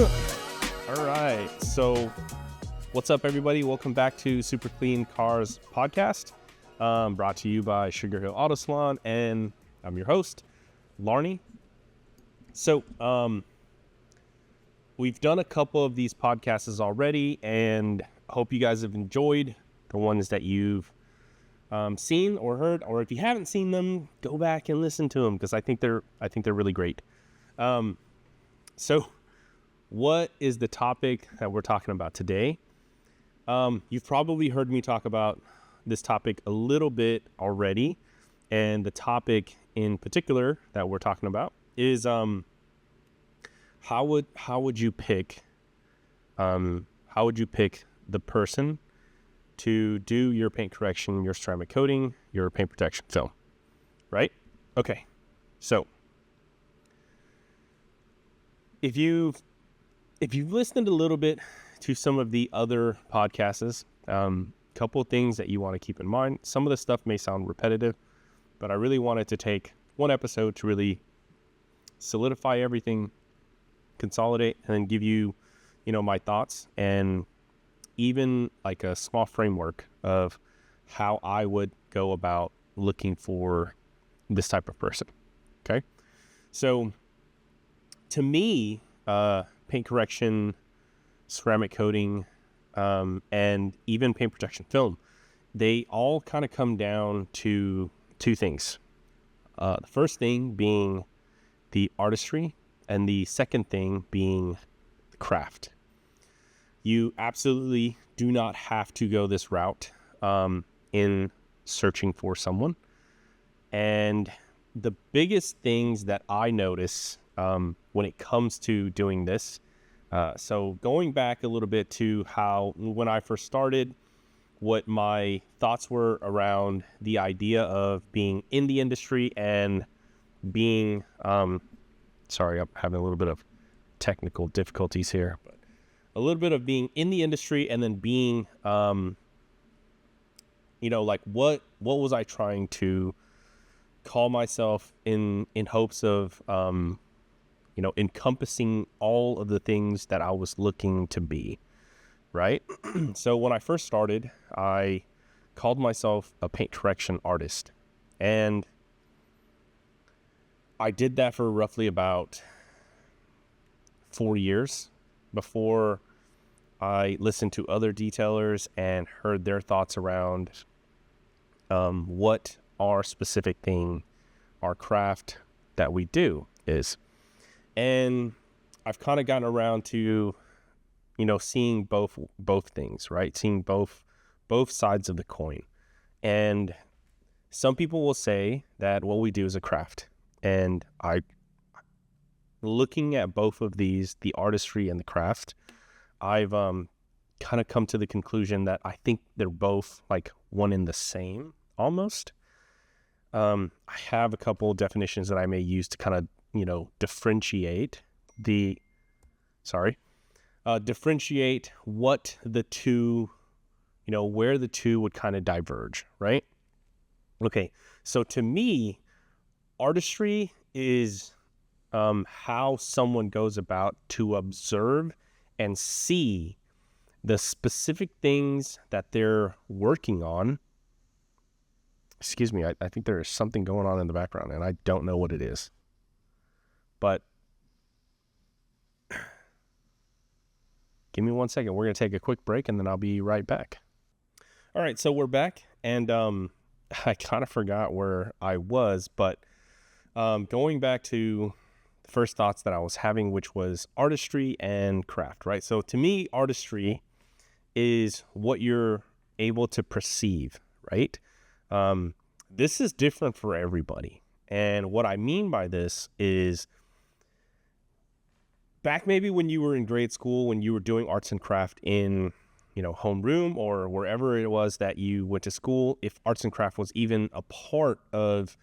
All right. So what's up, everybody? Welcome back to Super Clean Cars podcast, brought to you by SugarHillAutoSalon, and I'm your host, Larney. So we've done a couple of these podcasts already, and I hope you guys have enjoyed the ones that you've seen or heard, or if you haven't seen them, go back and listen to them, because I think they're really great. So what is the topic that we're talking about today? You've probably heard me talk about this topic a little bit already, and the topic in particular that we're talking about is how would you pick the person to do your paint correction, your ceramic coating, your paint protection film, right? Okay, so if you've listened a little bit to some of the other podcasts, couple of things that you want to keep in mind. Some of the stuff may sound repetitive, but I really wanted to take one episode to really solidify everything, consolidate, and then give you, my thoughts, and even like a small framework of how I would go about looking for this type of person. Okay. So to me, paint correction, ceramic coating, and even paint protection film, they all kind of come down to two things. The first thing being the artistry, and the second thing being the craft. You absolutely do not have to go this route in searching for someone. And the biggest things that I notice when it comes to doing this, so going back a little bit to how when I first started, what my thoughts were around the idea of being in the industry and being, sorry, I'm having a little bit of technical difficulties here, but a little bit of being in the industry and then being, like what was I trying to call myself in hopes of, encompassing all of the things that I was looking to be, right? So when I first started, I called myself a paint correction artist, and I did that for roughly about 4 years before I listened to other detailers and heard their thoughts around what our specific thing, our craft that we do is. And I've kind of gotten around to, seeing both things, right? Seeing both sides of the coin. And some people will say that what we do is a craft. And looking at both of these, the artistry and the craft, I've kind of come to the conclusion that I think they're both like one and the same almost. I have a couple definitions that I may use to kind of, differentiate what the two, where the two would kind of diverge, right? Okay, so to me, artistry is how someone goes about to observe and see the specific things that they're working on. Excuse me, I think there is something going on in the background, and I don't know what it is. But give me 1 second. We're going to take a quick break, and then I'll be right back. All right, so we're back, and I kind of forgot where I was, but going back to the first thoughts that I was having, which was artistry and craft, right? So to me, artistry is what you're able to perceive, right? This is different for everybody. And what I mean by this is back maybe when you were in grade school, when you were doing arts and craft in, homeroom or wherever it was that you went to school, if arts and craft was even a part of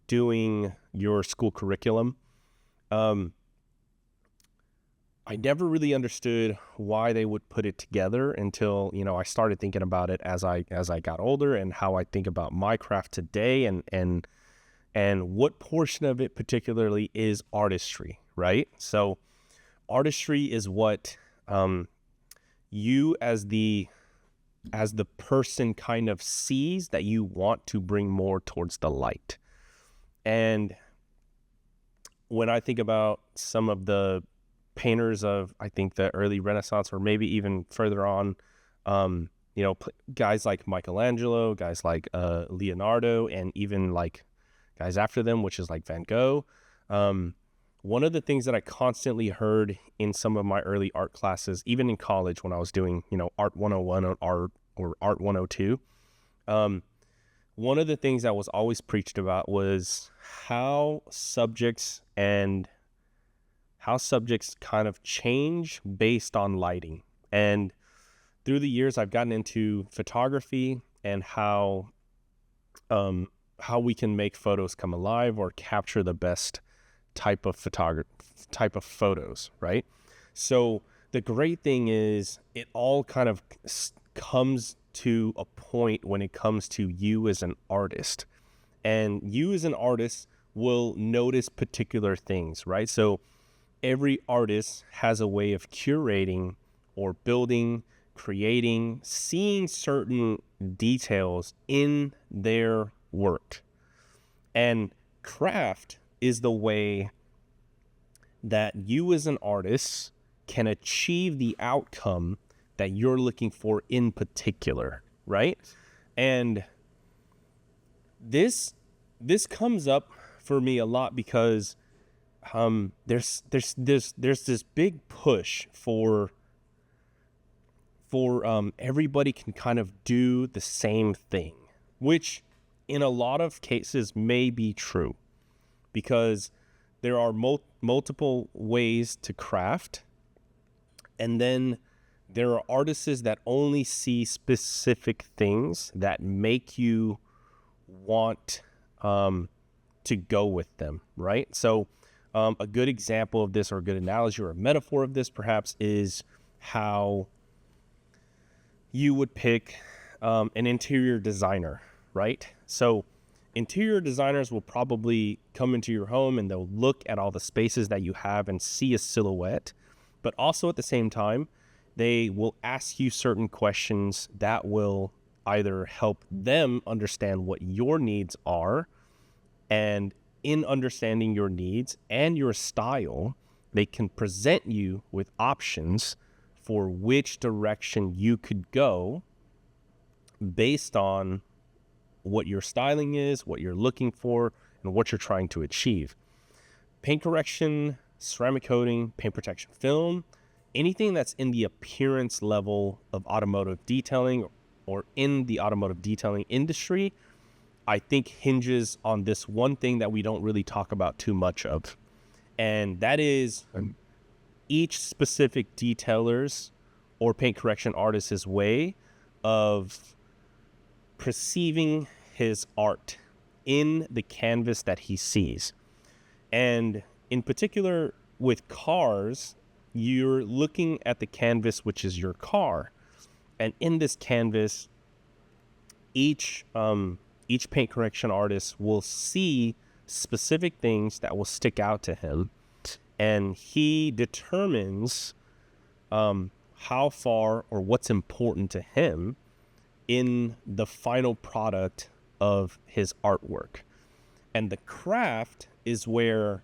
doing your school curriculum, I never really understood why they would put it together until, I started thinking about it as I got older, and how I think about my craft today, and what portion of it particularly is artistry, right? So artistry is what you as the person kind of sees that you want to bring more towards the light. And when I think about some of the painters of, I think, the early Renaissance, or maybe even further on, guys like Michelangelo, guys like Leonardo, and even like guys after them, which is like Van Gogh. One of the things that I constantly heard in some of my early art classes, even in college when I was doing, Art 101 or Art 102, one of the things that was always preached about was how subjects kind of change based on lighting. And through the years, I've gotten into photography and how we can make photos come alive or capture the best type of photos, right? So the great thing is it all kind of comes to a point when it comes to you as an artist, and you as an artist will notice particular things, right? So every artist has a way of curating or building, creating, seeing certain details in their work. And craft is the way that you as an artist can achieve the outcome that you're looking for in particular, right? And this comes up for me a lot because there's this big push for everybody can kind of do the same thing, which in a lot of cases may be true, because there are multiple ways to craft, and then there are artists that only see specific things that make you want to go with them, right? So a good example of this, or a good analogy or a metaphor of this perhaps, is how you would pick an interior designer, right? So interior designers will probably come into your home and they'll look at all the spaces that you have and see a silhouette, but also at the same time, they will ask you certain questions that will either help them understand what your needs are, and in understanding your needs and your style, they can present you with options for which direction you could go based on what your styling is, what you're looking for, and what you're trying to achieve. Paint correction, ceramic coating, paint protection film, anything that's in the appearance level of automotive detailing or in the automotive detailing industry, I think hinges on this one thing that we don't really talk about too much of. And that is each specific detailer's or paint correction artist's way of perceiving his art in the canvas that he sees. And in particular with cars, you're looking at the canvas, which is your car. And in this canvas, each paint correction artist will see specific things that will stick out to him. And he determines how far or what's important to him in the final product of his artwork. And the craft is where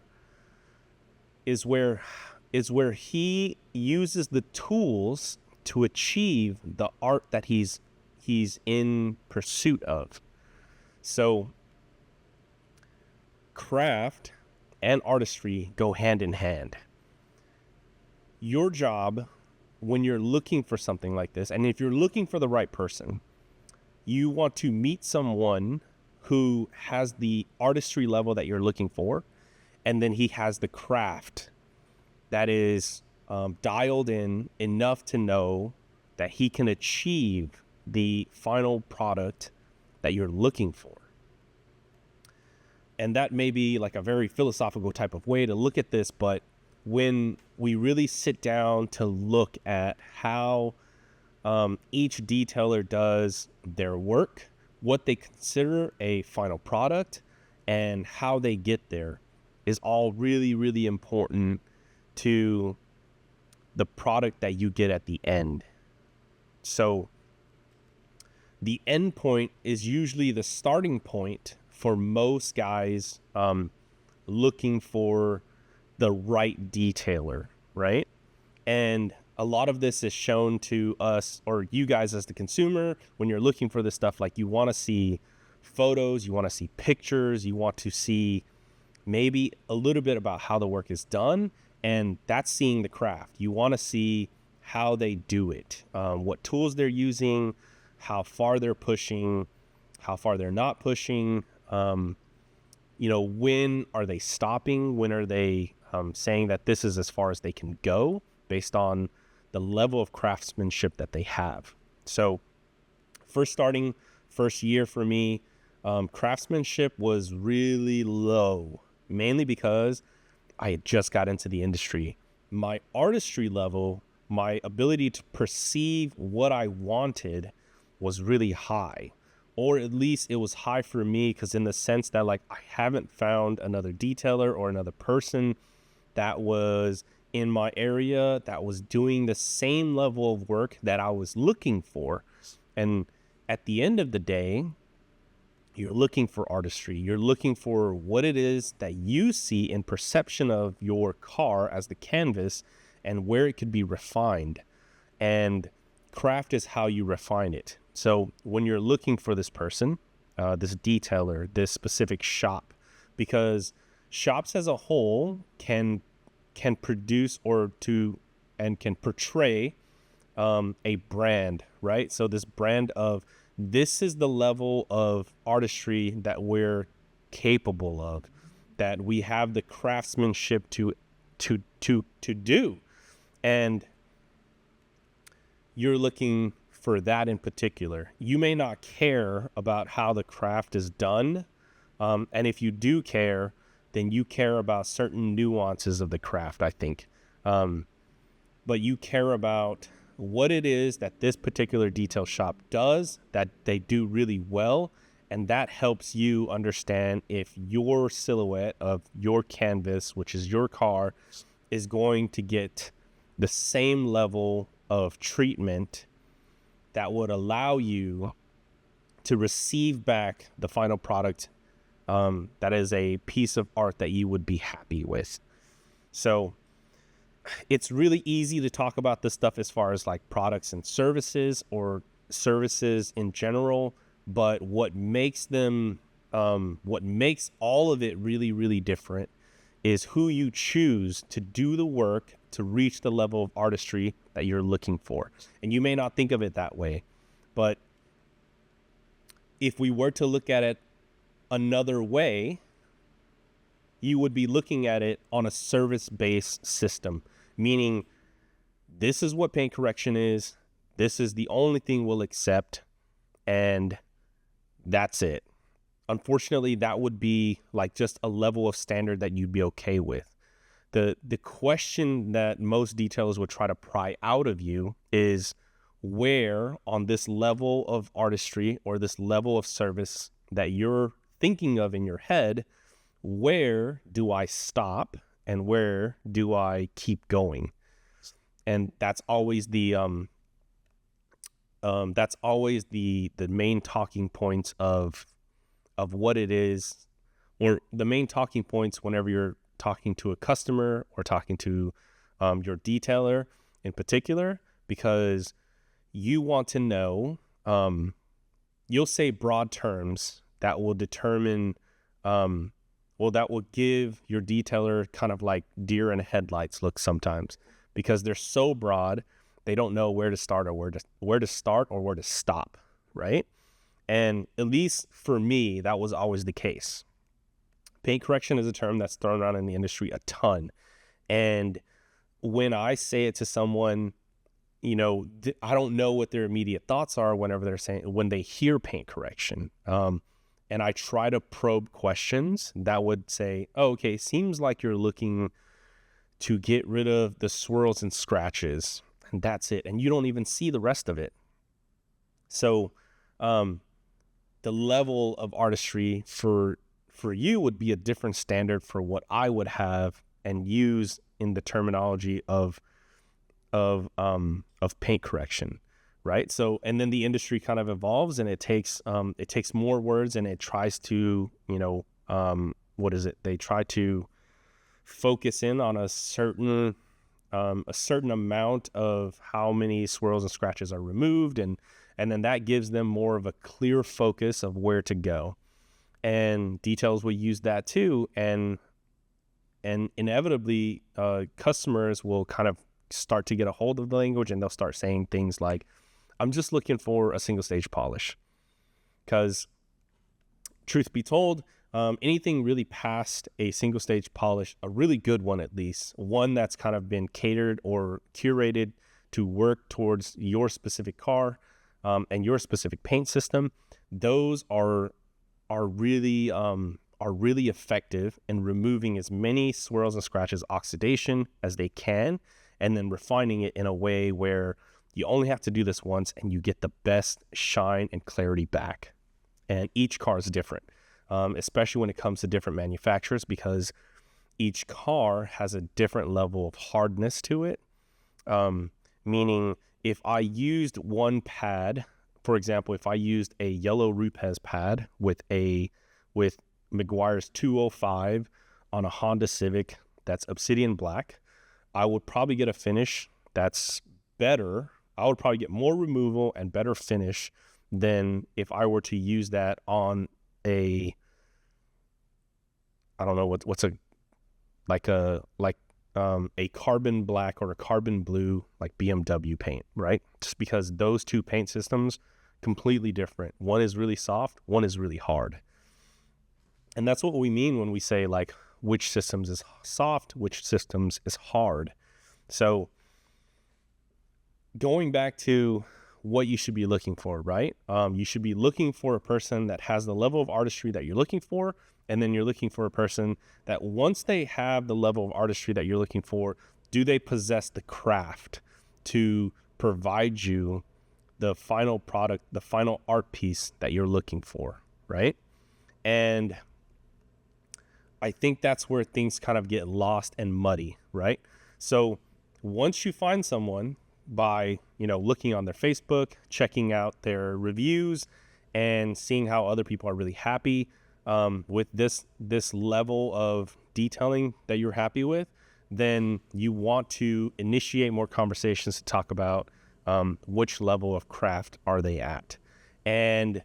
he uses the tools to achieve the art that he's in pursuit of. So craft and artistry go hand in hand. Your job when you're looking for something like this, and if you're looking for the right person, you want to meet someone who has the artistry level that you're looking for, and then he has the craft that is dialed in enough to know that he can achieve the final product that you're looking for. And that may be like a very philosophical type of way to look at this, but when we really sit down to look at how each detailer does their work, what they consider a final product, and how they get there is all really, really important to the product that you get at the end. So the end point is usually the starting point for most guys looking for the right detailer, right? And a lot of this is shown to us, or you guys as the consumer, when you're looking for this stuff. Like, you want to see photos, you want to see pictures, you want to see maybe a little bit about how the work is done, and that's seeing the craft. You want to see how they do it, what tools they're using, how far they're pushing, how far they're not pushing, when are they stopping, when are they saying that this is as far as they can go based on the level of craftsmanship that they have. So first year for me, craftsmanship was really low, mainly because I had just got into the industry. My artistry level, my ability to perceive what I wanted, was really high. Or at least it was high for me, because in the sense that, like, I haven't found another detailer or another person that was in my area that was doing the same level of work that I was looking for. And at the end of the day, you're looking for artistry. You're looking for what it is that you see in perception of your car as the canvas and where it could be refined. And craft is how you refine it. So when you're looking for this person, this detailer, this specific shop, because shops as a whole can produce and can portray a brand, right? So this brand of, this is the level of artistry that we're capable of, that we have the craftsmanship to do. And you're looking for that in particular. You may not care about how the craft is done. And if you do care, then you care about certain nuances of the craft, I think. But you care about what it is that this particular detail shop does, that they do really well, and that helps you understand if your silhouette of your canvas, which is your car, is going to get the same level of treatment that would allow you to receive back the final product that is a piece of art that you would be happy with. So it's really easy to talk about this stuff as far as like products and services, or services in general, but what makes all of it really, really different is who you choose to do the work to reach the level of artistry that you're looking for. And you may not think of it that way, but if we were to look at it another way, you would be looking at it on a service-based system, meaning this is what paint correction is, this is the only thing we'll accept, and that's it. Unfortunately, that would be like just a level of standard that you'd be okay with. The question that most detailers would try to pry out of you is, where on this level of artistry or this level of service that you're thinking of in your head, where do I stop and where do I keep going? And that's always the main talking points of what it is, or the main talking points whenever you're talking to a customer or talking to your detailer in particular, because you want to know, you'll say broad terms that will determine, that will give your detailer kind of like deer in headlights look sometimes, because they're so broad, they don't know where to start or where to stop, right? And at least for me, that was always the case. Paint correction is a term that's thrown around in the industry a ton. And when I say it to someone, I don't know what their immediate thoughts are when they hear paint correction. And I try to probe questions that would say, oh, okay, seems like you're looking to get rid of the swirls and scratches, and that's it. And you don't even see the rest of it. So the level of artistry for you would be a different standard for what I would have and use in the terminology of of paint correction, right? So, and then the industry kind of evolves, and it takes more words, and it tries to, they try to focus in on a certain amount of how many swirls and scratches are removed, and then that gives them more of a clear focus of where to go. And details will use that too, and inevitably customers will kind of start to get a hold of the language, and they'll start saying things like, I'm just looking for a single stage polish. Because truth be told, anything really past a single stage polish, a really good one at least, one that's kind of been catered or curated to work towards your specific car and your specific paint system, those are really effective in removing as many swirls and scratches, oxidation as they can, and then refining it in a way where you only have to do this once and you get the best shine and clarity back. And each car is different, especially when it comes to different manufacturers, because each car has a different level of hardness to it. Meaning if I used one pad, for example, if I used a yellow Rupes pad with Meguiar's 205 on a Honda Civic that's obsidian black, I would probably get a finish that's better. I would probably get more removal and better finish than if I were to use that on a, I don't know what's a carbon black or a carbon blue, like BMW paint, right? Just because those two paint systems completely different. One is really soft, one is really hard. And that's what we mean when we say like which systems is soft, which systems is hard. So going back to what you should be looking for, right? You should be looking for a person that has the level of artistry that you're looking for, and then you're looking for a person that once they have the level of artistry that you're looking for, do they possess the craft to provide you the final product, the final art piece that you're looking for, right? And I think that's where things kind of get lost and muddy, right? So once you find someone by, looking on their Facebook, checking out their reviews, and seeing how other people are really happy with this level of detailing that you're happy with, then you want to initiate more conversations to talk about which level of craft are they at. And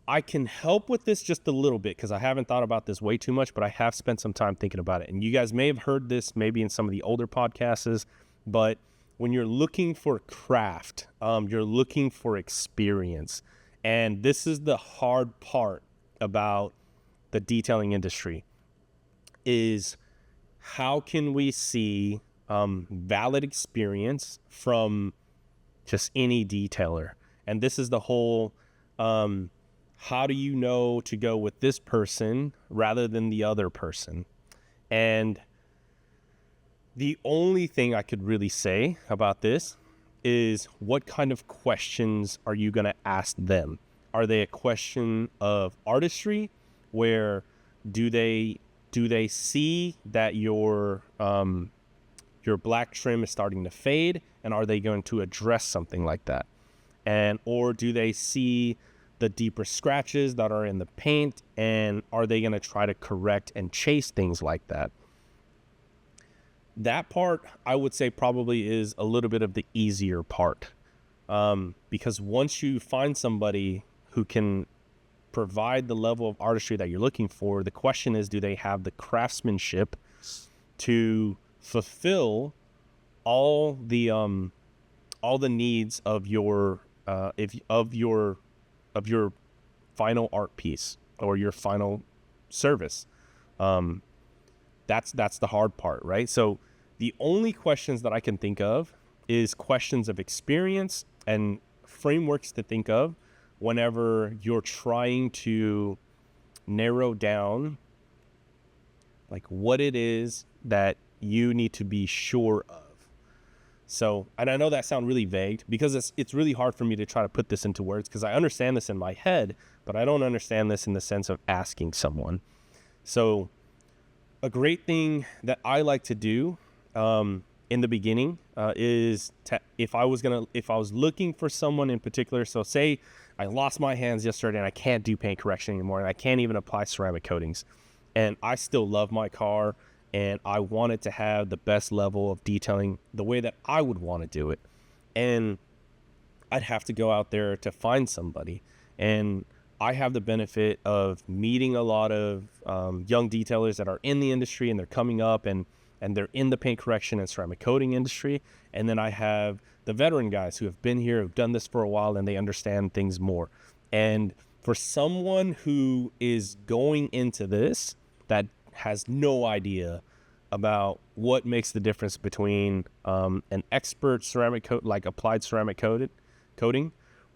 I can help with this just a little bit because I haven't thought about this way too much, but I have spent some time thinking about it. And you guys may have heard this maybe in some of the older podcasts, but when you're looking for craft, you're looking for experience. And this is the hard part about the detailing industry, is how can we see valid experience from just any detailer? And this is the whole, how do you know to go with this person rather than the other person? And the only thing I could really say about this is, what kind of questions are you going to ask them? Are they a question of artistry, where do they see that your black trim is starting to fade, and are they going to address something like that? And or do they see the deeper scratches that are in the paint, and are they going to try to correct and chase things like that? That part, I would say, probably is a little bit of the easier part, because once you find somebody who can provide the level of artistry that you're looking for, the question is, do they have the craftsmanship to fulfill all the needs of your final art piece or your final service? That's the hard part, right? So the only questions that I can think of is questions of experience and frameworks to think of whenever you're trying to narrow down like what it is that you need to be sure of. So, and I know that sounds really vague because it's really hard for me to try to put this into words, because I understand this in my head, but I don't understand this in the sense of asking someone. So a great thing that I like to do in the beginning if I was looking for someone in particular. So say I lost my hands yesterday and I can't do paint correction anymore, and I can't even apply ceramic coatings, and I still love my car and I want it to have the best level of detailing the way that I would want to do it. And I'd have to go out there to find somebody. And I have the benefit of meeting a lot of young detailers that are in the industry, and they're coming up and they're in the paint correction and ceramic coating industry. And then I have the veteran guys who have been here, who've done this for a while, and they understand things more. And for someone who is going into this that has no idea about what makes the difference between an expert ceramic coat, like applied ceramic coating,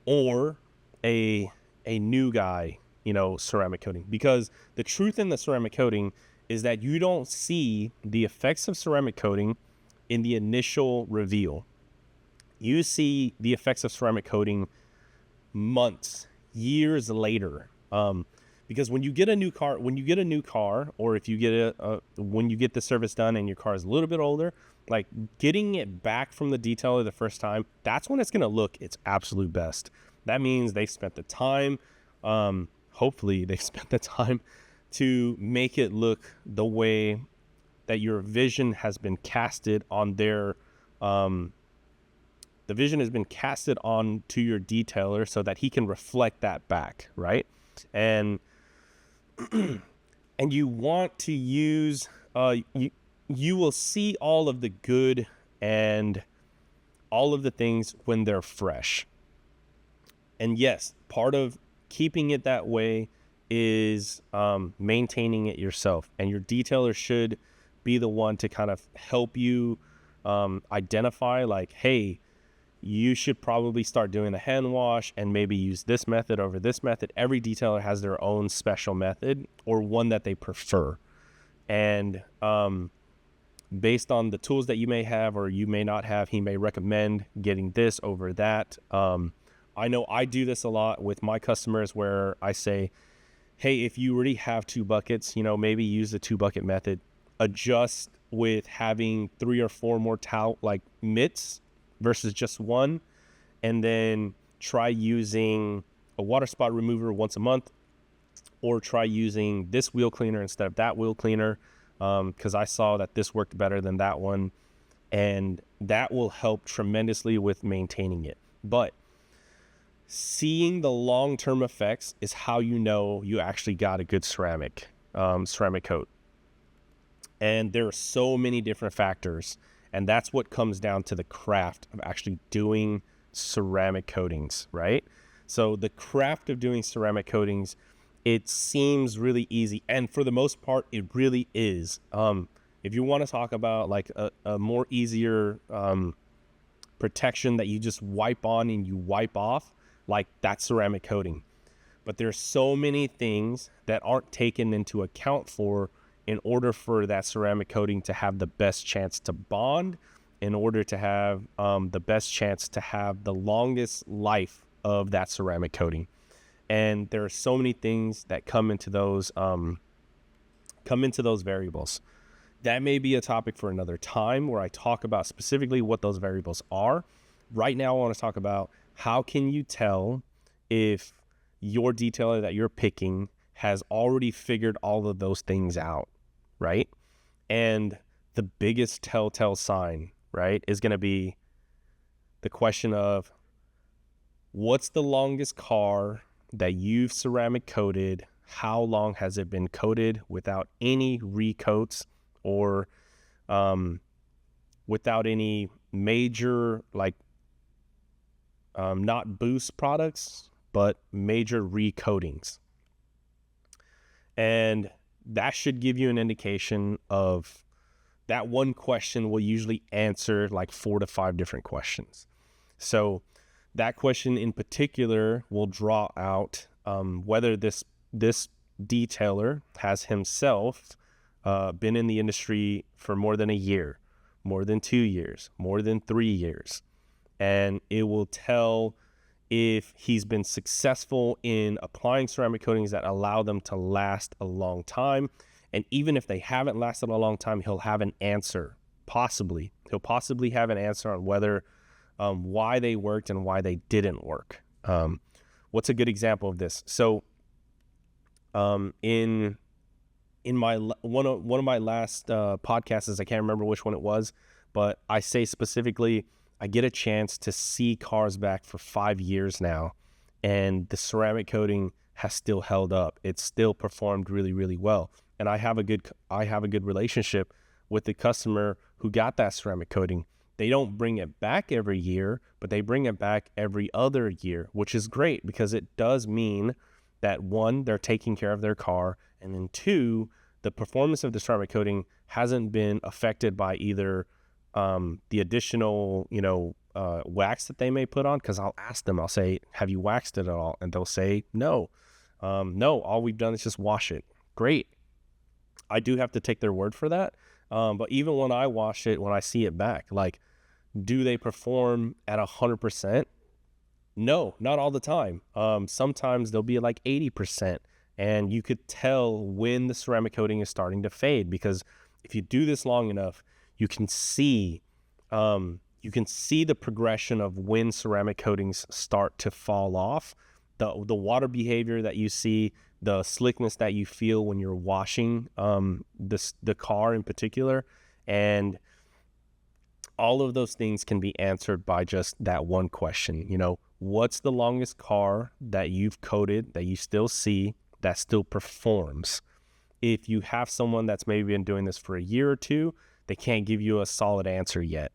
or a new guy, ceramic coating. Because the truth in the ceramic coating is that you don't see the effects of ceramic coating in the initial reveal. You see the effects of ceramic coating months, years later. Because when you get a new car, or if you get when you get the service done and your car is a little bit older, like getting it back from the detailer the first time, that's when it's going to look its absolute best. That means they spent the time, hopefully they spent the time to make it look the way that your vision has been casted on their, the vision has been casted on to your detailer so that he can reflect that back, right? And and you want to use, you will see all of the good and all of the things when they're fresh. And yes, part of keeping it that way is maintaining it yourself. And your detailer should be the one to kind of help you identify, like, hey, you should probably start doing the hand wash and maybe use this method over this method. Every detailer has their own special method or one that they prefer. And based on the tools that you may have or you may not have, he may recommend getting this over that. I know I do this a lot with my customers where I say, hey, if you already have 2 buckets, maybe use the 2 bucket method. Adjust with having 3 or 4 more mitts versus just 1, and then try using a water spot remover once a month, or try using this wheel cleaner instead of that wheel cleaner, because I saw that this worked better than that one, and that will help tremendously with maintaining it. But seeing the long-term effects is how you know you actually got a good ceramic coat. And there are so many different factors, and that's what comes down to the craft of actually doing ceramic coatings, right? So the craft of doing ceramic coatings, it seems really easy, and for the most part, it really is. If you want to talk about like a more easier protection that you just wipe on and you wipe off, like that's ceramic coating. But there's so many things that aren't taken into account in order for that ceramic coating to have the best chance to bond, in order to have the best chance to have the longest life of that ceramic coating. And there are so many things that come into those variables. That may be a topic for another time where I talk about specifically what those variables are. Right now, I want to talk about how can you tell if your detailer that you're picking has already figured all of those things out, right? And the biggest telltale sign, right, is going to be the question of what's the longest car that you've ceramic coated? How long has it been coated without any recoats or without any major, not boost products, but major recoatings? And that should give you an indication of that. One question will usually answer like 4 to 5 different questions. So that question in particular will draw out whether this detailer has himself been in the industry for more than a year, more than 2 years, more than 3 years. And it will tell if he's been successful in applying ceramic coatings that allow them to last a long time. And even if they haven't lasted a long time, he'll have an answer He'll possibly have an answer on whether why they worked and why they didn't work. What's a good example of this? So in my one of my last podcasts, I can't remember which one it was, but I say specifically, I get a chance to see cars back for 5 years now, and the ceramic coating has still held up. It's still performed really, really well. And I have a good relationship with the customer who got that ceramic coating. They don't bring it back every year, but they bring it back every other year, which is great because it does mean that, one, they're taking care of their car, and then two, the performance of the ceramic coating hasn't been affected by either the additional, wax that they may put on. Because I'll ask them, I'll say, have you waxed it at all? And they'll say, no. No, all we've done is just wash it. Great. I do have to take their word for that. But even when I wash it, when I see it back, like, do they perform at 100%? No, not all the time. Sometimes they'll be like 80%. And you could tell when the ceramic coating is starting to fade, because if you do this long enough, you can see the progression of when ceramic coatings start to fall off. The water behavior that you see, the slickness that you feel when you're washing the car in particular, and all of those things can be answered by just that one question. What's the longest car that you've coated that you still see that still performs? If you have someone that's maybe been doing this for a year or two, they can't give you a solid answer yet.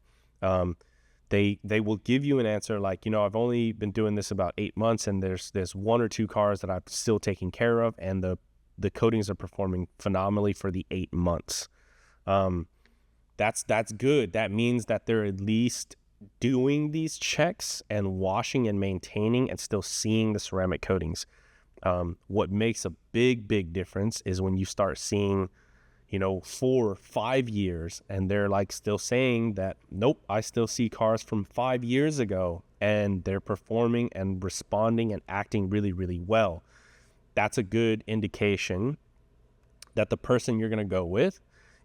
They will give you an answer like, I've only been doing this about 8 months, and there's 1 or 2 cars that I'm still taking care of, and the coatings are performing phenomenally for the 8 months. That's good. That means that they're at least doing these checks and washing and maintaining and still seeing the ceramic coatings. What makes a big difference is when you start seeing 4 or 5 years, and they're like still saying that, nope, I still see cars from 5 years ago, and they're performing and responding and acting really, really well. That's a good indication that the person you're going to go with,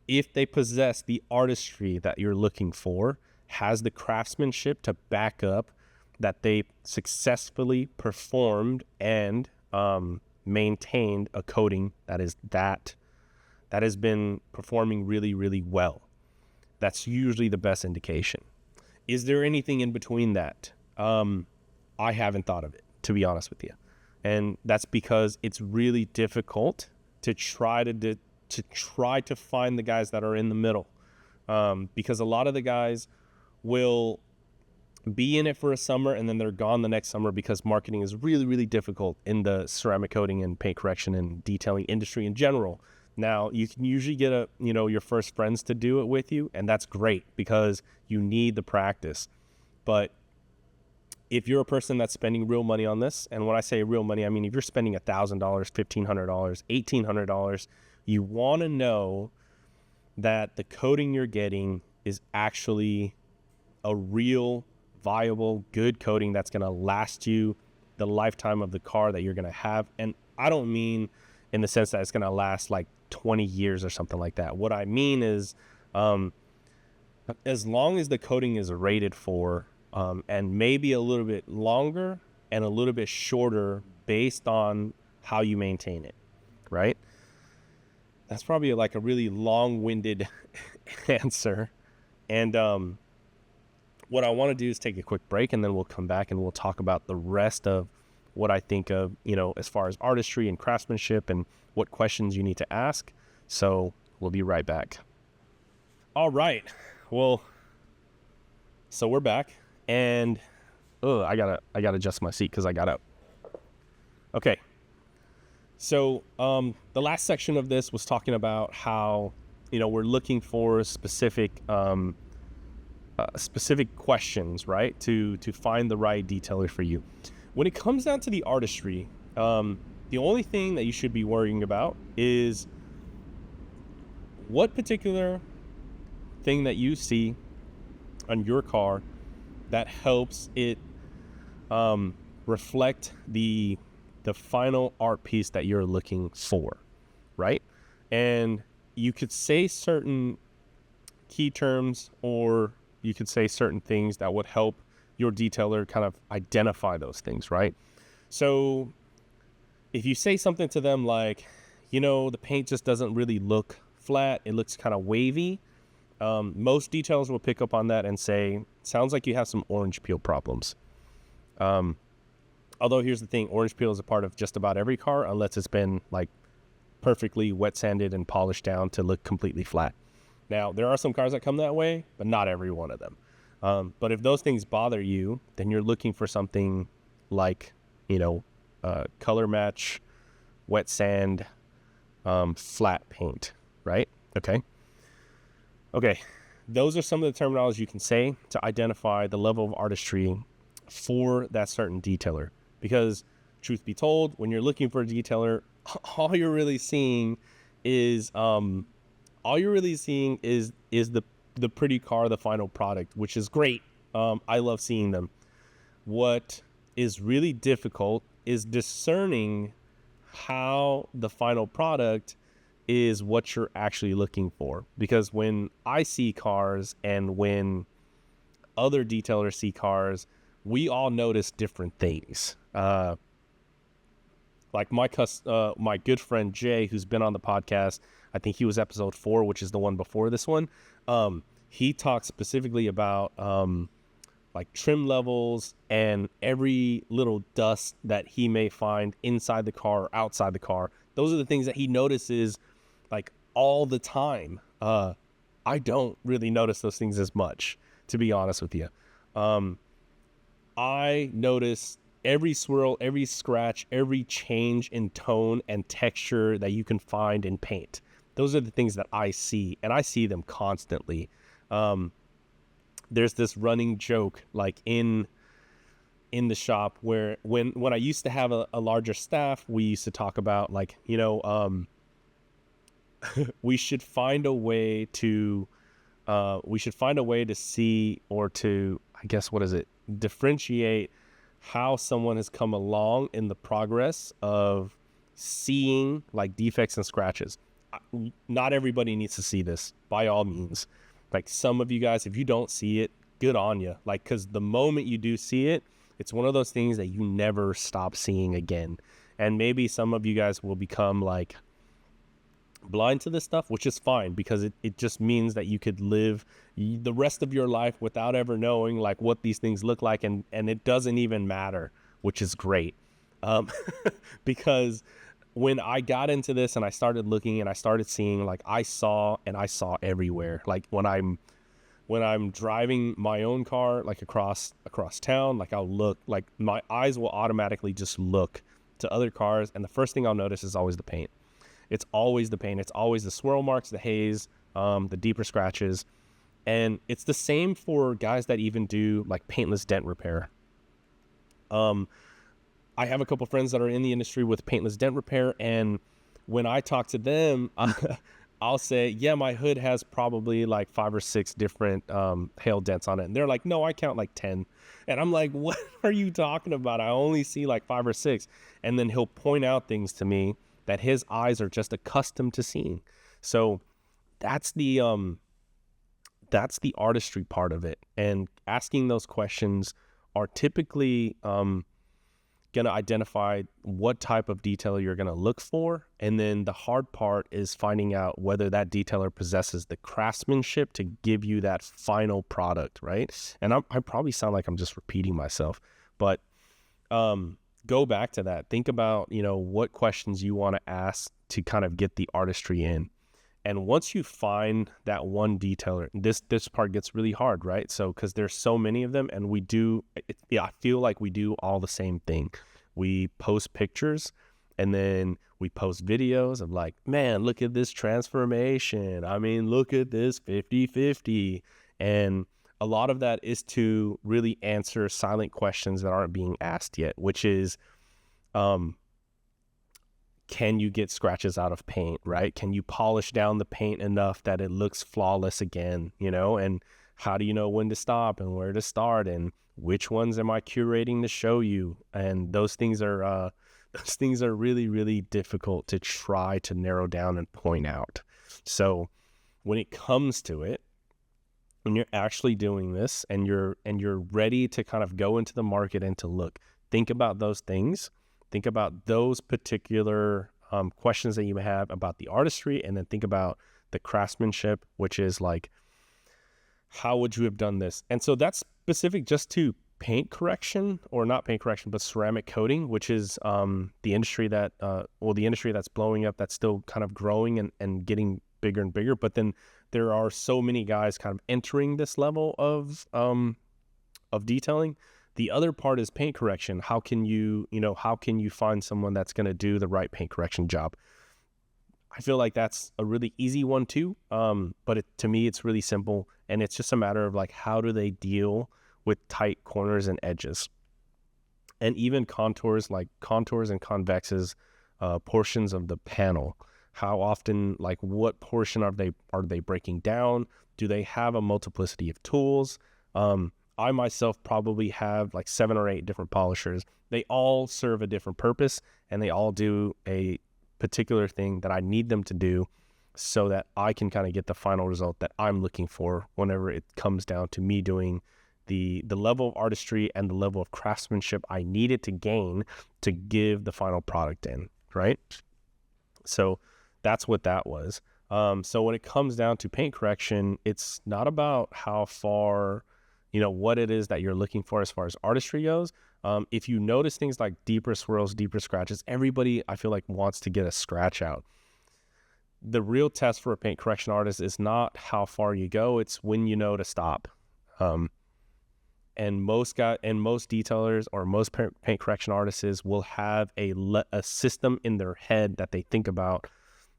if they possess the artistry that you're looking for, has the craftsmanship to back up that they successfully performed and maintained a coating that has been performing really, really well. That's usually the best indication. Is there anything in between that? I haven't thought of it, to be honest with you. And that's because it's really difficult to try to find the guys that are in the middle. Because a lot of the guys will be in it for a summer and then they're gone the next summer, because marketing is really, really difficult in the ceramic coating and paint correction and detailing industry in general. Now, you can usually get your first friends to do it with you, and that's great because you need the practice. But if you're a person that's spending real money on this, and when I say real money, I mean if you're spending $1,000, $1,500, $1,800, you want to know that the coating you're getting is actually a real, viable, good coating that's going to last you the lifetime of the car that you're going to have. And I don't mean in the sense that it's going to last like 20 years or something like that. What I mean is, as long as the coating is rated for, and maybe a little bit longer and a little bit shorter based on how you maintain it, right? That's probably like a really long-winded answer. And what I want to do is take a quick break, and then we'll come back and we'll talk about the rest of what I think of, as far as artistry and craftsmanship and what questions you need to ask. So we'll be right back. All right. Well, so we're back, and I gotta adjust my seat because I got up. Okay. So the last section of this was talking about how, we're looking for specific questions, right? To find the right detailer for you. When it comes down to the artistry, the only thing that you should be worrying about is what particular thing that you see on your car that helps it reflect the final art piece that you're looking for, right? And you could say certain key terms, or you could say certain things that would help your detailer kind of identify those things, right? So if you say something to them like, the paint just doesn't really look flat, it looks kind of wavy, most detailers will pick up on that and say, sounds like you have some orange peel problems. Although here's the thing, orange peel is a part of just about every car unless it's been like perfectly wet sanded and polished down to look completely flat. Now, there are some cars that come that way, but not every one of them. But if those things bother you, then you're looking for something like, color match, wet sand, flat paint, right? Okay. Those are some of the terminology you can say to identify the level of artistry for that certain detailer. Because truth be told, when you're looking for a detailer, all you're really seeing is the pretty car, the final product, which is great. I love seeing them. What is really difficult is discerning how the final product is what you're actually looking for. Because when I see cars and when other detailers see cars, we all notice different things. Like my good friend Jay, who's been on the podcast, I think he was episode 4, which is the one before this one. He talked specifically about like trim levels and every little dust that he may find inside the car or outside the car. Those are the things that he notices like all the time. I don't really notice those things as much, to be honest with you. I notice every swirl, every scratch, every change in tone and texture that you can find in paint. Those are the things that I see, and I see them constantly. There's this running joke like in the shop where when I used to have a larger staff, we used to talk about like, we should find a way to see, or to, I guess, differentiate how someone has come along in the progress of seeing like defects and scratches. Not everybody needs to see this, by all means. Like some of you guys, if you don't see it, good on you. Like, because the moment you do see it, it's one of those things that you never stop seeing again. And maybe some of you guys will become like blind to this stuff, which is fine, because it just means that you could live the rest of your life without ever knowing like what these things look like, and it doesn't even matter, which is great. Because when I got into this and I started looking and I started seeing, like I saw everywhere. Like when I'm driving my own car, like across town, like I'll look, like my eyes will automatically just look to other cars, and the first thing I'll notice is always the paint. It's always the paint. It's always the swirl marks, the haze, the deeper scratches. And it's the same for guys that even do like paintless dent repair. I have a couple friends that are in the industry with paintless dent repair, and when I talk to them, I'll say, yeah, my hood has probably like 5 or 6 different hail dents on it. And they're like, no, I count like 10. And I'm like, what are you talking about? I only see like 5 or 6. And then he'll point out things to me that his eyes are just accustomed to seeing. So that's the artistry part of it. And asking those questions are typically going to identify what type of detail you're going to look for. And then the hard part is finding out whether that detailer possesses the craftsmanship to give you that final product, right? And I probably sound like I'm just repeating myself, but go back to that. Think about, what questions you want to ask to kind of get the artistry in. And once you find that one detailer, this part gets really hard, right? So, because there's so many of them, and I feel like we do all the same thing. We post pictures, and then we post videos of like, man, look at this transformation. I mean, look at this 50-50. And a lot of that is to really answer silent questions that aren't being asked yet, which is, can you get scratches out of paint, right? Can you polish down the paint enough that it looks flawless again, and how do you know when to stop and where to start, and which ones am I curating to show you? And those things are really, really difficult to try to narrow down and point out. So when it comes to it, when you're actually doing this and you're ready to kind of go into the market and to look, think about those things, think about those particular questions that you have about the artistry, and then think about the craftsmanship, which is like, how would you have done this? And so that's specific just to paint correction, or not paint correction, but ceramic coating, which is the industry that, the industry that's blowing up, that's still kind of growing and getting bigger and bigger. But then there are so many guys kind of entering this level of detailing. The other part is paint correction. How can you find someone that's going to do the right paint correction job? I feel like that's a really easy one too. But to me, it's really simple, and it's just a matter of like, how do they deal with tight corners and edges, and even contours, like contours and convexes, portions of the panel. How often, like what portion are they breaking down? Do they have a multiplicity of tools? I myself probably have like 7 or 8 different polishers. They all serve a different purpose, and they all do a particular thing that I need them to do, so that I can kind of get the final result that I'm looking for whenever it comes down to me doing the level of artistry and the level of craftsmanship I needed to gain to give the final product in, right? So that's what that was. So when it comes down to paint correction, it's not about how far, what it is that you're looking for as far as artistry goes. If you notice things like deeper swirls, deeper scratches, everybody, I feel like, wants to get a scratch out. The real test for a paint correction artist is not how far you go, it's when you know to stop. And most detailers or most paint correction artists will have a system in their head that they think about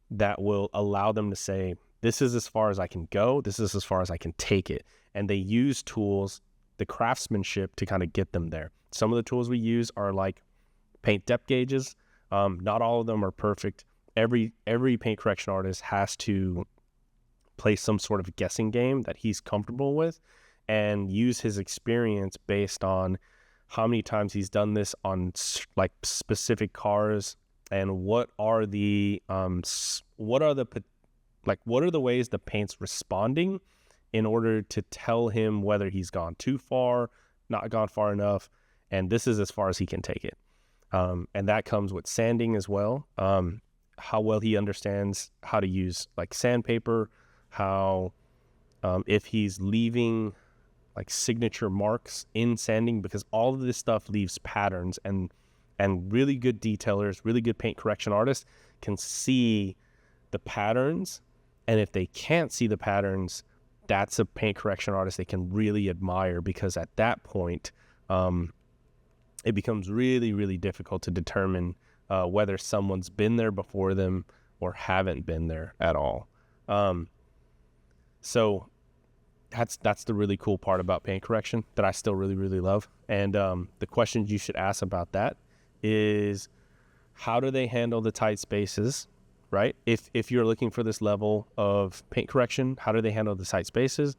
that will allow them to say, this is as far as I can go, this is as far as I can take it. And they use tools, the craftsmanship, to kind of get them there. Some of the tools we use are like paint depth gauges. Not all of them are perfect. Every paint correction artist has to play some sort of guessing game that he's comfortable with, and use his experience based on how many times he's done this on like specific cars, and what are the ways the paint's responding, in order to tell him whether he's gone too far, not gone far enough, and this is as far as he can take it. And that comes with sanding as well. How well he understands how to use like sandpaper, how if he's leaving like signature marks in sanding, because all of this stuff leaves patterns, and really good detailers, really good paint correction artists can see the patterns. And if they can't see the patterns, that's a paint correction artist they can really admire, because at that point, it becomes really, really difficult to determine whether someone's been there before them or haven't been there at all. So that's the really cool part about paint correction that I still really, really love. And the questions you should ask about that is, how do they handle the tight spaces, right? If you're looking for this level of paint correction, how do they handle the tight spaces?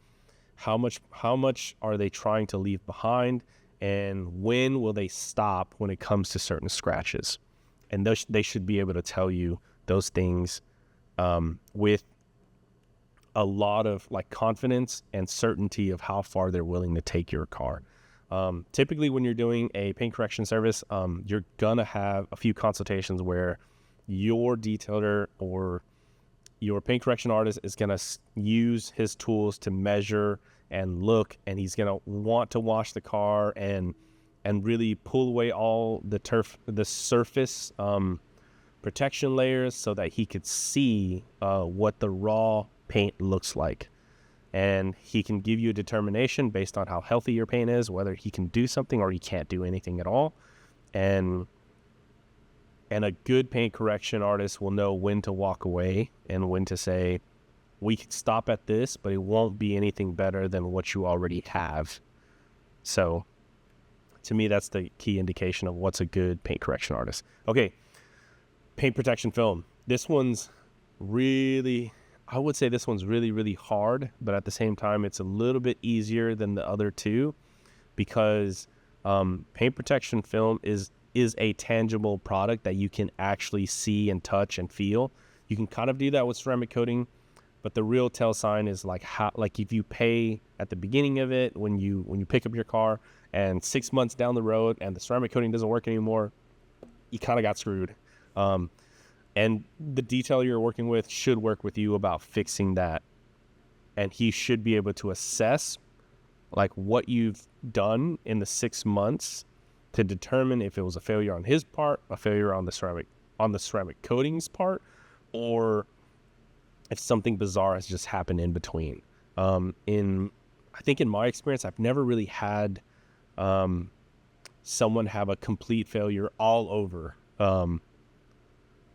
How much are they trying to leave behind? And when will they stop when it comes to certain scratches? And they should be able to tell you those things with a lot of like confidence and certainty of how far they're willing to take your car. Typically when you're doing a paint correction service, you're gonna have a few consultations where your detailer or your paint correction artist is gonna use his tools to measure and look, and he's gonna want to wash the car and really pull away all the surface protection layers, so that he could see what the raw paint looks like. And he can give you a determination based on how healthy your paint is, whether he can do something or he can't do anything at all. And a good paint correction artist will know when to walk away and when to say, we can stop at this, but it won't be anything better than what you already have. So to me, that's the key indication of what's a good paint correction artist. Okay, paint protection film. This one's really, I would say this one's really, really hard, but at the same time, it's a little bit easier than the other two, because paint protection film is a tangible product that you can actually see and touch and feel. You can kind of do that with ceramic coating, But the real tell sign is like how, like if you pay at the beginning of it when you pick up your car, and 6 months down the road and the ceramic coating doesn't work anymore, you kind of got screwed. And the detailer you're working with should work with you about fixing that, and he should be able to assess like what you've done in the 6 months to determine if it was a failure on his part, a failure on the ceramic coatings part, or if something bizarre has just happened in between. I think in my experience, I've never really had someone have a complete failure all over.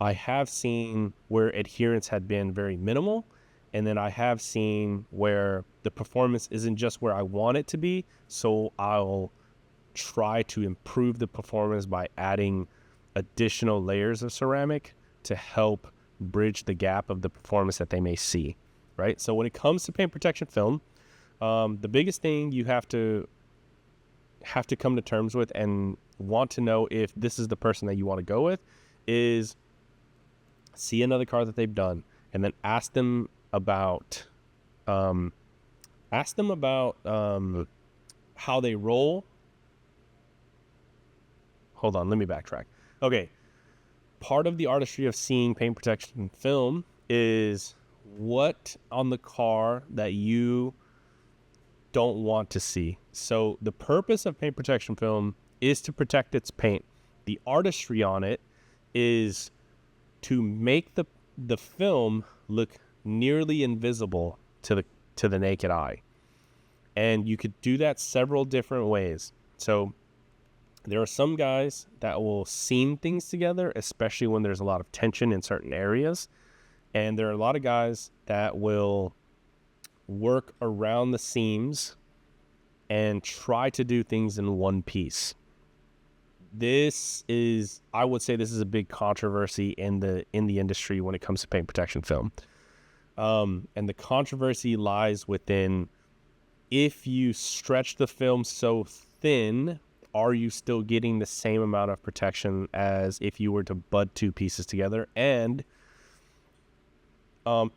I have seen where adherence had been very minimal, and then I have seen where the performance isn't just where I want it to be, so I'll try to improve the performance by adding additional layers of ceramic to help bridge the gap of the performance that they may see, right? So when it comes to paint protection film, the biggest thing you have to come to terms with and want to know if this is the person that you want to go with is see another car that they've done, and then ask them about how they roll. Hold on, let me backtrack. Okay, part of the artistry of seeing paint protection film is what on the car that you don't want to see. So the purpose of paint protection film is to protect its paint. The artistry on it is to make the film look nearly invisible to the naked eye. And you could do that several different ways. So there are some guys that will seam things together, especially when there's a lot of tension in certain areas. And there are a lot of guys that will work around the seams and try to do things in one piece. I would say this is a big controversy in the industry when it comes to paint protection film. And the controversy lies within, if you stretch the film so thin, are you still getting the same amount of protection as if you were to bud two pieces together? And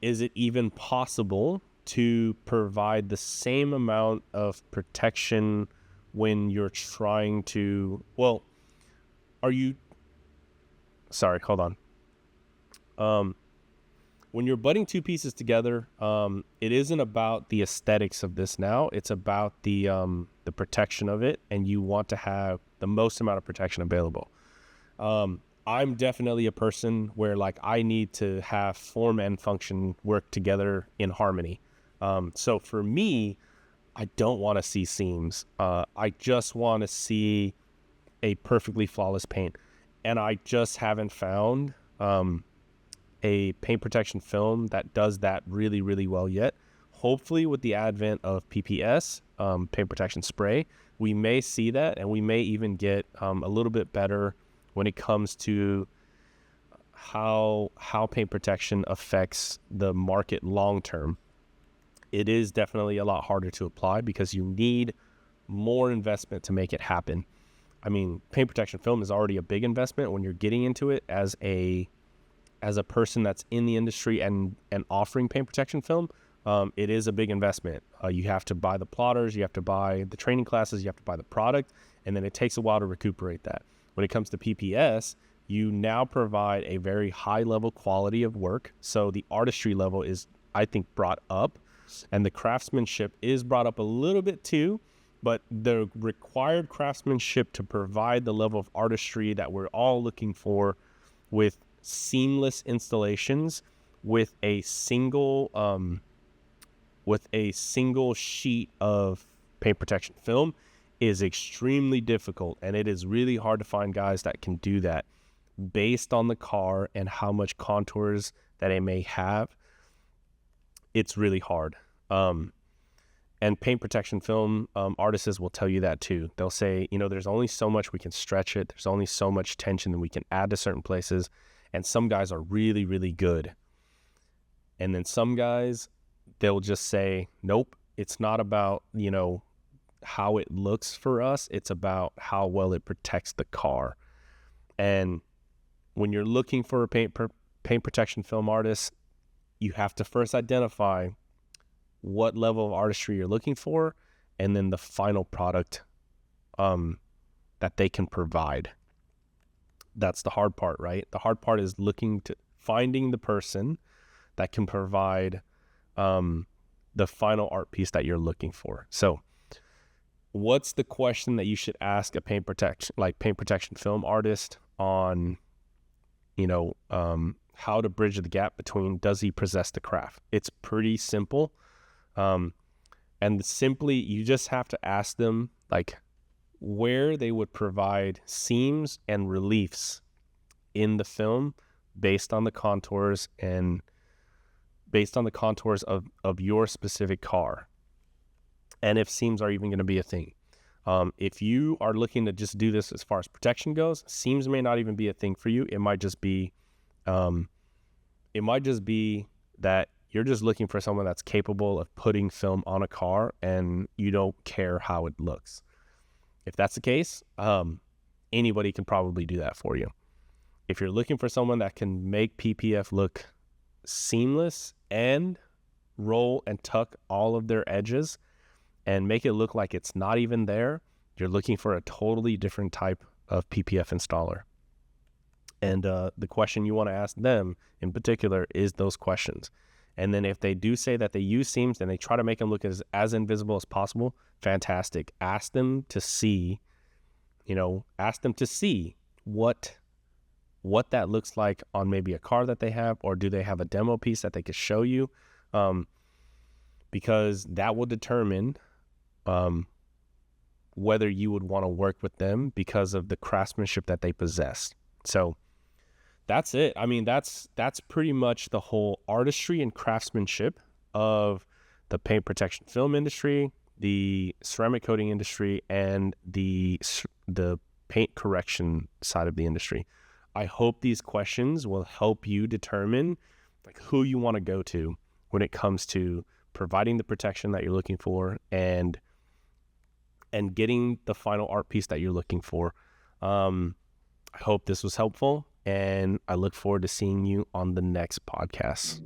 is it even possible to provide the same amount of protection when you're trying to, when you're budding two pieces together, it isn't about the aesthetics of this now. It's about the protection of it, and you want to have the most amount of protection available. I'm definitely a person where like I need to have form and function work together in harmony. So for me, I don't want to see seams. I just want to see a perfectly flawless paint. And I just haven't found a paint protection film that does that really, really well yet. Hopefully with the advent of PPS, paint protection spray, we may see that, and we may even get a little bit better when it comes to how paint protection affects the market long term. It is definitely a lot harder to apply because you need more investment to make it happen. I mean, paint protection film is already a big investment when you're getting into it as a person that's in the industry and offering paint protection film. It is a big investment. You have to buy the plotters, you have to buy the training classes, you have to buy the product, and then it takes a while to recuperate that. When it comes to PPS, you now provide a very high level quality of work. So the artistry level is, I think, brought up, and the craftsmanship is brought up a little bit too, but the required craftsmanship to provide the level of artistry that we're all looking for with seamless installations with a single sheet of paint protection film is extremely difficult, and it is really hard to find guys that can do that based on the car and how much contours that it may have. It's really hard. And paint protection film artists will tell you that too. They'll say, there's only so much we can stretch it. There's only so much tension that we can add to certain places. And some guys are really, really good. And then some guys, they'll just say, nope, it's not about, how it looks for us. It's about how well it protects the car. And when you're looking for a paint protection film artist, you have to first identify what level of artistry you're looking for, and then the final product that they can provide. That's the hard part, right? The hard part is finding the person that can provide the final art piece that you're looking for. So what's the question that you should ask a paint protection film artist on, how to bridge the gap between, does he possess the craft? It's pretty simple. And simply, you just have to ask them where they would provide seams and reliefs in the film based on the contours of your specific car, and if seams are even going to be a thing. If you are looking to just do this as far as protection goes, seams may not even be a thing for you. It might just be that you're just looking for someone that's capable of putting film on a car and you don't care how it looks. If that's the case, anybody can probably do that for you. If you're looking for someone that can make PPF look seamless and roll and tuck all of their edges and make it look like it's not even there, you're looking for a totally different type of PPF installer. And the question you want to ask them in particular is those questions. And then if they do say that they use seams and they try to make them look as invisible as possible, fantastic. Ask them to see what that looks like on maybe a car that they have, or do they have a demo piece that they could show you? Because that will determine whether you would want to work with them because of the craftsmanship that they possess. So that's it. I mean, that's pretty much the whole artistry and craftsmanship of the paint protection film industry, the ceramic coating industry, and the paint correction side of the industry. I hope these questions will help you determine who you want to go to when it comes to providing the protection that you're looking for and getting the final art piece that you're looking for. I hope this was helpful, and I look forward to seeing you on the next podcast.